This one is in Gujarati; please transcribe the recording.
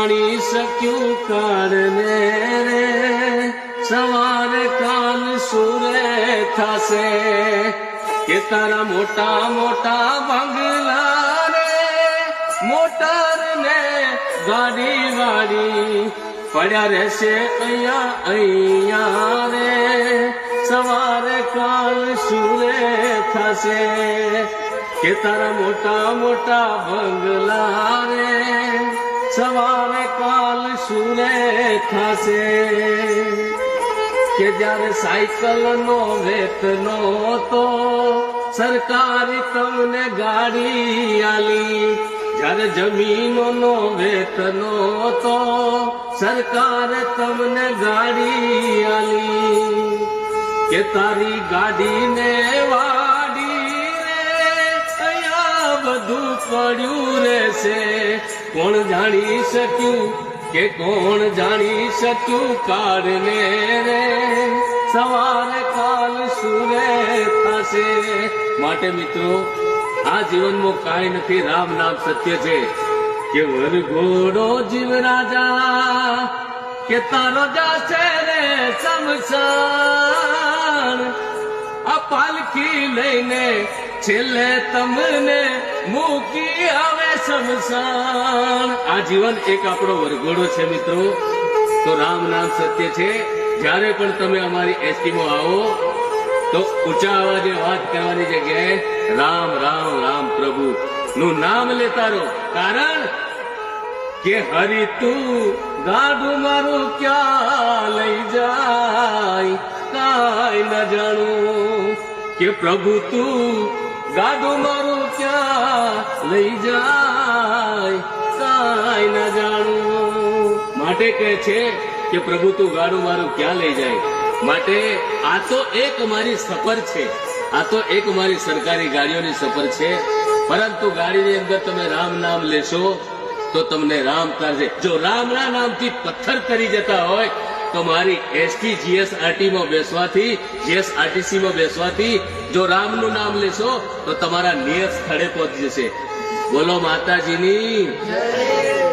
જાણી શક્યું કાળને રે, સવારે કાલ સુરે થશે કે તારા મોટા મોટા બંગલા રે, મોટર ને ગાડી વાડી પડ્યા રહેશે અહીંયા અહીંયા રે, સવારે કાલ સુરે થશે કે તારા મોટા મોટા બંગલા રે, સવારે કાલ સુરે થશે કે જ્યારે સાયકલ નો વેતનો તો સરકારી તમને ગાડી આલી, જ્યારે જમીનો નો વેતનો તો સરકારે તમને ગાડી આલી કે તારી ગાડીને વાડી રે, અહીંયા બધું પડ્યું રહેશે. કોણ જાણી શક્યું કે કોણ જાણી શક્યું કાળને રે, સવારે કાલ સુરે થશે. માટે મિત્રો આ જીવનમાં કાંઈ નથી, રામ નામ સત્ય છે કે વરઘોડો જીવ રાજા કે તારો જાશે રે શમશાન, આ પાલખી લઈને છેલ્લે તમને મૂકી આવે શમશાન. આ જીવન એક આપણો વરઘોડો છે મિત્રો. તો રામ નામ સત્ય છે. જ્યારે પણ તમે અમારી એસટીમાં આવો તો ઊંચા અવાજે વાત કરવાની જગ્યાએ રામ રામ રામ પ્રભુ નું નામ લેતા રહો. કારણ કે હરી તું ગાડું મારું ક્યાં લઈ જાય કાંઈ ન જાણું, કે પ્રભુ તું ગાડું મારું ક્યાં લઈ જાય કાંઈ ન જાણું. માટે કહે છે કે પ્રભુ તું ગાડું મારું ક્યાં લઈ જાય. માટે આ તો એક મારી સફર છે, આ તો એક મારી સરકારી ગાડીઓની સફર છે. પરંતુ ગાડીની અંદર તમે રામ નામ લેશો તો તમને રામ તારશે. જો રામના નામથી પથ્થર તરી જતા હોય તો મારી એસટી જીએસઆરટી માં બેસવાથી, જીએસઆરટીસી માં બેસવાથી જો રામનું નામ લેશો તો તમારા નિયત સ્થળે પહોંચી જશે. બોલો માતાજીની જય.